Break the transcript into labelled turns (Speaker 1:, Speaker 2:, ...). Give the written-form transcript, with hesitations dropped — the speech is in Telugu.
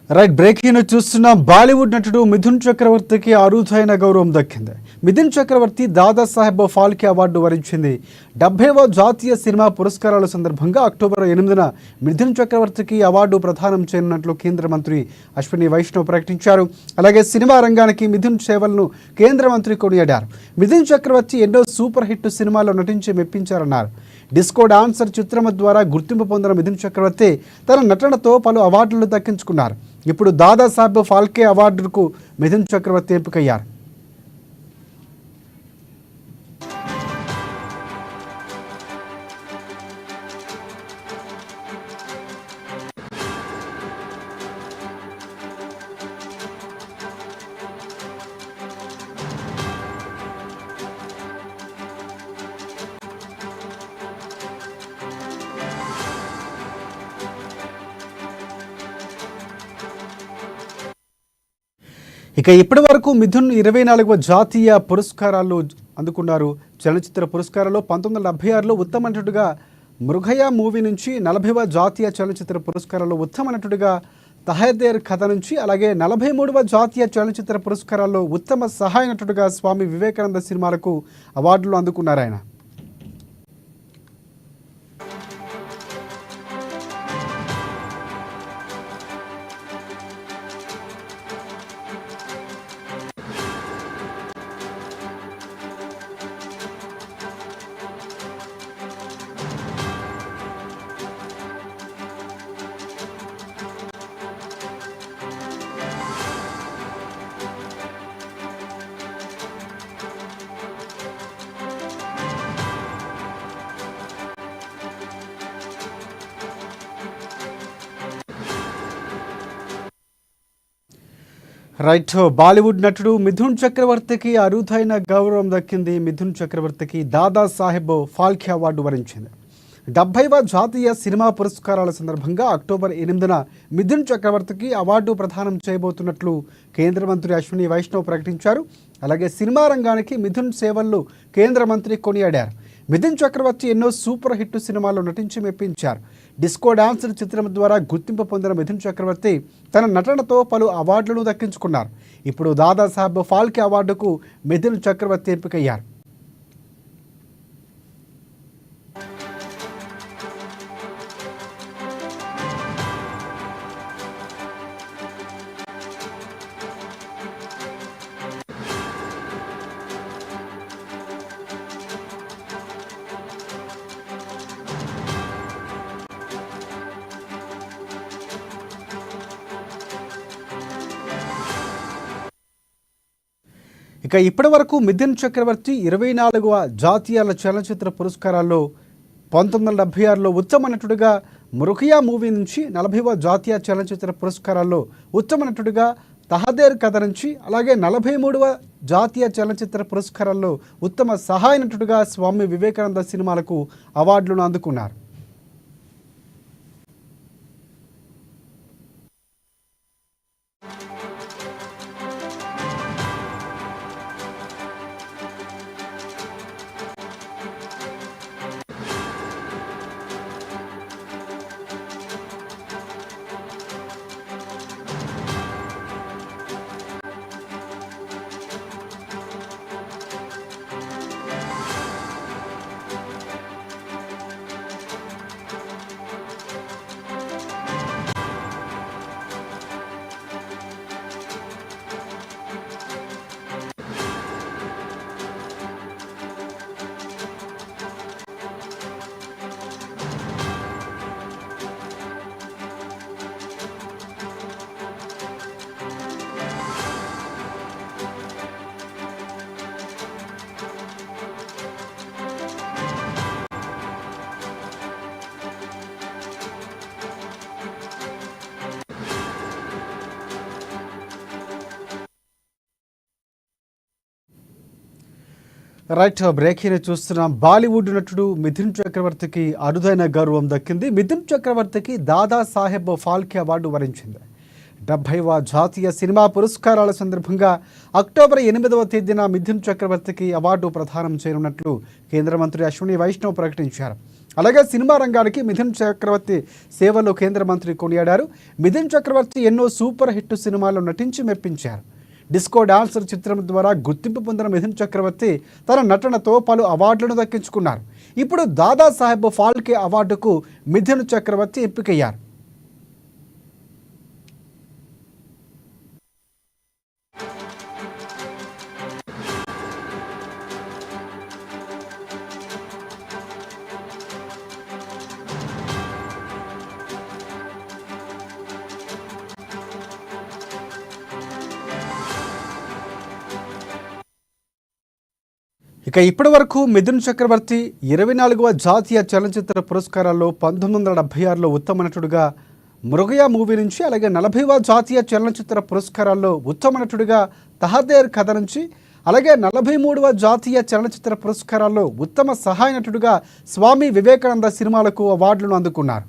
Speaker 1: రైట్ బ్రేకింగ్ చూస్తున్నాం. బాలీవుడ్ నటుడు మిథున్ చక్రవర్తికి అరుదైన గౌరవం దక్కింది. మిథున్ చక్రవర్తి దాదాసాహెబ్ ఫాల్కే అవార్డు వరించింది. 70వ జాతీయ సినిమా పురస్కారాల సందర్భంగా అక్టోబర్ 8న మిథున్ చక్రవర్తికి అవార్డు ప్రదానం చేయనున్నట్లు కేంద్ర మంత్రి అశ్విని వైష్ణవ్ ప్రకటించారు. అలాగే సినిమా రంగానికి మిథున్ సేవలను కేంద్ర మంత్రి కొనియాడారు. మిథున్ చక్రవర్తి ఎన్నో సూపర్ హిట్ సినిమాల్లో నటించి మెప్పించారన్నారు. డిస్కో డాన్సర్ చిత్రం ద్వారా గుర్తింపు పొందిన మిథున్ చక్రవర్తి తన నటనతో పలు అవార్డులు దక్కించుకున్నారు. ఇప్పుడు దాదాసాహెబ్ ఫాల్కే అవార్డుకు మిథున్ చక్రవర్తి ఎంపికయ్యారు. ఇక ఇప్పటి వరకు మిథున్ 24వ జాతీయ పురస్కారాలు అందుకున్నారు. చలనచిత్ర పురస్కారాల్లో 1976లో ఉత్తమ నటుడిగా మృగయ మూవీ నుంచి, 40వ జాతీయ చలనచిత్ర పురస్కారాల్లో ఉత్తమ నటుడిగా తహదేర్ కథ నుంచి, అలాగే 43వ జాతీయ చలనచిత్ర పురస్కారాల్లో ఉత్తమ సహాయ నటుడిగా స్వామి వివేకానంద సినిమాలకు అవార్డులు అందుకున్నారు ఆయన. రైట్, బాలీవుడ్ నటుడు మిథున్ చక్రవర్తికి అరుదైన గౌరవం దక్కింది. మిథున్ చక్రవర్తికి దాదాసాహెబ్ ఫాల్కే అవార్డు వరించింది. 70వ జాతీయ సినిమా పురస్కారాల సందర్భంగా అక్టోబర్ 8న మిథున్ చక్రవర్తికి అవార్డు ప్రదానం చేయబోతున్నట్లు కేంద్ర మంత్రి అశ్విని వైష్ణవ్ ప్రకటించారు. అలాగే సినిమా రంగానికి మిథున్ సేవలను కేంద్ర మంత్రి కొనియాడారు. మిథున్ చక్రవర్తి ఎన్నో సూపర్ హిట్ సినిమాల్లో నటించి మెప్పించారు. డిస్కో డాన్సర్ చిత్రం ద్వారా గుర్తింపు పొందిన మిథున్ చక్రవర్తి తన నటనతో పలు అవార్డులను దక్కించుకున్నారు. ఇప్పుడు దాదాసాహెబ్ ఫాల్కే అవార్డుకు మిథున్ చక్రవర్తి ఎంపికయ్యారు. ఇక ఇప్పటి వరకు మిథున్ చక్రవర్తి 24వ జాతీయ చలనచిత్ర పురస్కారాల్లో 1976లో ఉత్తమ నటుడిగా మృగయ మూవీ నుంచి, 40వ జాతీయ చలనచిత్ర పురస్కారాల్లో ఉత్తమ నటుడిగా తహదేర్ కథ నుంచి, అలాగే 43వ జాతీయ చలనచిత్ర పురస్కారాల్లో ఉత్తమ సహాయ నటుడిగా స్వామి వివేకానంద సినిమాలకు అవార్డులను అందుకున్నారు. రైట్, బ్రేకింగ్ చూస్తున్నాం. బాలీవుడ్ నటుడు మిథున్ చక్రవర్తికి అరుదైన గౌరవం దక్కింది. మిథున్ చక్రవర్తికి దాదాసాహెబ్ ఫాల్కే అవార్డు వరించింది. 70వ జాతీయ సినిమా పురస్కారాల సందర్భంగా అక్టోబర్ 8వ తేదీన మిథున్ చక్రవర్తికి అవార్డు ప్రదానం చేయనున్నట్లు కేంద్ర మంత్రి అశ్విని వైష్ణవ్ ప్రకటించారు. అలాగే సినిమా రంగానికి మిథున్ చక్రవర్తి సేవలు కేంద్ర మంత్రి కొనియాడారు. మిథున్ చక్రవర్తి ఎన్నో సూపర్ హిట్ సినిమాల్లో నటించి మెప్పించారు. డిస్కో డాన్సర్ చిత్రం ద్వారా గుర్తింపు పొందిన మిథున్ చక్రవర్తి తన నటనతో పలు అవార్డులను దక్కించుకున్నారు. ఇప్పుడు దాదాసాహెబ్ ఫాల్కే అవార్డుకు మిథున్ చక్రవర్తి ఎంపికయ్యారు. ఇక ఇప్పటి వరకు మిథున్ చక్రవర్తి 24వ జాతీయ చలనచిత్ర పురస్కారాల్లో 1976లో ఉత్తమ నటుడిగా మృగయా మూవీ నుంచి, అలాగే 40వ జాతీయ చలనచిత్ర పురస్కారాల్లో ఉత్తమ నటుడిగా తహదేర్ కథ నుంచి, అలాగే 43వ జాతీయ చలనచిత్ర పురస్కారాల్లో ఉత్తమ సహాయ నటుడిగా స్వామి వివేకానంద సినిమాలకు అవార్డులను అందుకున్నారు.